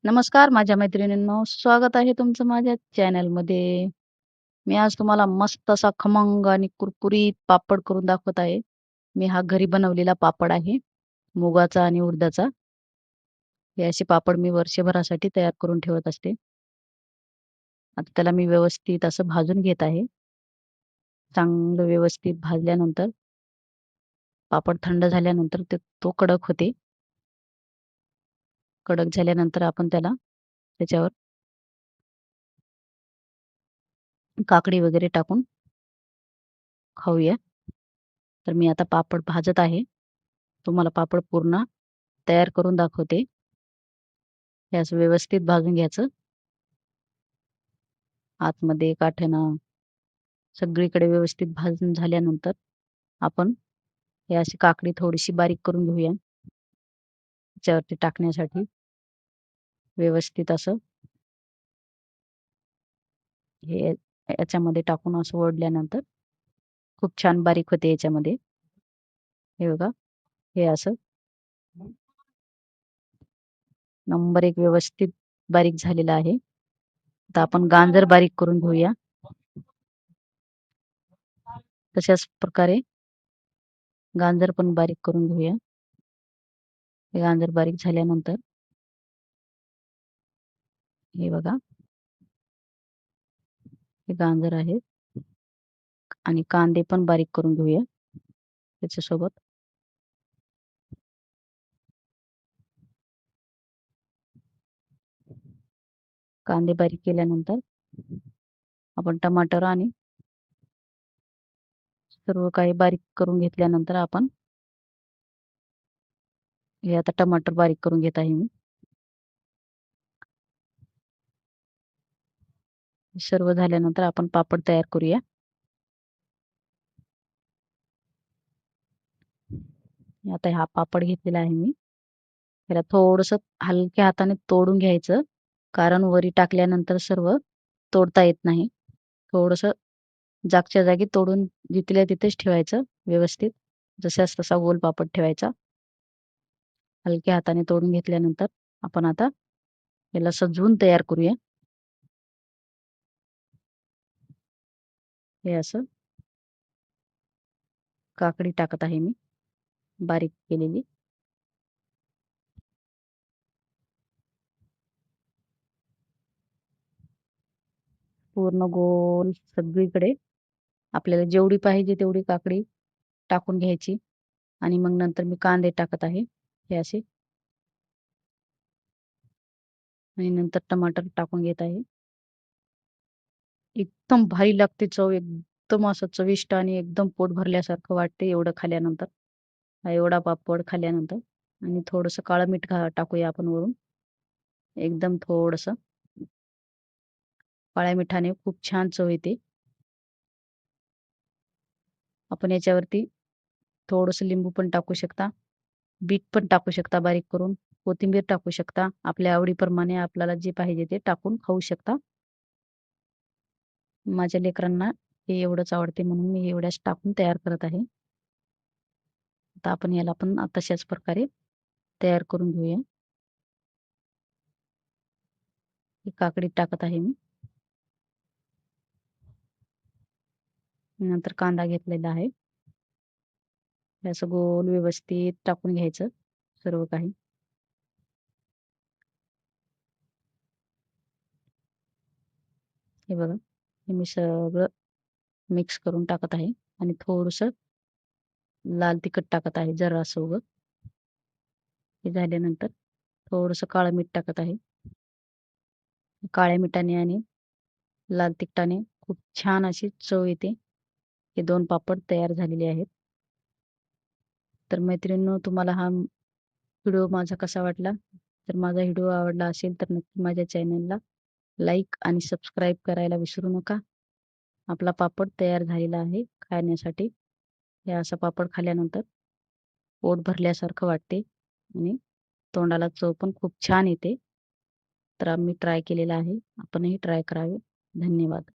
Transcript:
नमस्कार माझ्या मैत्रिणींनो, स्वागत आहे तुमचं माझ्या चॅनलमध्ये. मी आज तुम्हाला मस्त असा खमंग आणि कुरकुरीत पापड करून दाखवत आहे. मी हा घरी बनवलेला पापड आहे, मुगाचा आणि उडदाचा. हे असे पापड मी वर्षभरासाठी तयार करून ठेवत असते. आता त्याला मी व्यवस्थित असं भाजून घेत आहे. चांगलं व्यवस्थित भाजल्यानंतर पापड थंड झाल्यानंतर तो कडक होते. कडक झाल्यानंतर आपण त्याच्यावर काकडी वगैरे टाकून खाऊया. तर मी आता पापड भाजत आहे. तुम्हाला पापड पूर्ण तयार करून दाखवते. हे असं व्यवस्थित भाजून घ्यायचं. आतमध्ये, काठेनं सगळीकडे व्यवस्थित भाजून झाल्यानंतर आपण हे अशी काकडी थोडीशी बारीक करून घेऊया. त्याच्यावरती टाकण्यासाठी व्यवस्थित असं हे याच्यामध्ये टाकून असं ओढल्यानंतर खूप छान बारीक होते याच्यामध्ये. हे बघा, हे असं नंबर 1 व्यवस्थित बारीक झालेलं आहे. आता आपण गाजर बारीक करून घेऊया. तशाच प्रकारे गाजर पण बारीक करून घेऊया. हे गाजर बारीक झाल्यानंतर हे बघा, हे गाजर आहे आणि कांदे पण बारीक करून घेऊया त्याच्यासोबत. कांदे बारीक केल्यानंतर आपण टमाटर आणि सर्व काही बारीक करून घेतल्यानंतर आपण हे आता टमाटर बारीक करून घेत आहे मी. सर्व झाल्यानंतर आपण पापड तयार करूया. आता हा पापड घेतलेला आहे मी. त्याला थोडंसं हलक्या हाताने तोडून घ्यायचं, कारण वरी टाकल्यानंतर सर्व तोडता येत नाही. थोडंसं जागच्या जागी तोडून जिथल्या तिथेच ठेवायचं व्यवस्थित. जशास तसा गोल पापड ठेवायचा. हलक्या हाताने तोडून घेतल्यानंतर आपण आता याला सजवून तयार करूया. हे असं काकडी टाकत आहे मी बारीक केलेली. पूर्ण गोल सगळीकडे आपल्याला जेवढी पाहिजे तेवढी काकडी टाकून घ्यायची आणि मग नंतर मी कांदे टाकत आहे हे असे आणि नंतर टमाटर टाकून घेत आहे. एकदम भारी लागते चव, एकदम असं चविष्ट आणि एकदम पोट भरल्यासारखं वाटते एवढं खाल्ल्यानंतर. हा एवढा पापड खाल्ल्यानंतर आणि थोडंसं काळं मीठ टाकूया आपण वरून. एकदम थोडंसं काळ्या मिठाने खूप छान चव येते. आपण याच्यावरती थोडंसं लिंबू पण टाकू शकता. बीट पण टाकू शकता बारीक करून. कोथिंबीर टाकू शकता. आपल्या आवडीप्रमाणे आपल्याला जे पाहिजे ते टाकून खाऊ शकता. माझ्या लेकरांना हे एवढंच आवडते म्हणून मी एवढ्याच टाकून तयार करत आहे. आता आपण याला पण तशाच प्रकारे तयार करून घेऊया. ही काकडी टाकत आहे मी. नंतर कांदा घेतलेला आहे. हे असं गोल व्यवस्थित टाकून घ्यायचं सर्व काही. हे बघा, हे मी सगळं मिक्स करून टाकत आहे आणि थोडंसं लाल तिखट टाकत आहे जरासं उगं. हे झाल्यानंतर थोडंसं काळं मीठ टाकत आहे. काळ्या मिठाने आणि लाल तिखटाने खूप छान अशी चव येते. हे 2 पापड तयार झालेले आहेत. तर मैत्रिणींनो, तुम्हाला हा व्हिडिओ माझा कसा वाटला? जर माझा व्हिडिओ आवडला असेल तर नक्की माझ्या चॅनलला लाईक आणि सबस्क्राईब करायला विसरू नका. आपला पापड तयार झालेला आहे खाण्यासाठी. हे असा पापड खाल्ल्यानंतर पोट भरल्यासारखं वाटते आणि तोंडाला चव पण खूप छान येते. तर आम्ही ट्राय केलेला आहे. आपणही ट्राय करावे. धन्यवाद.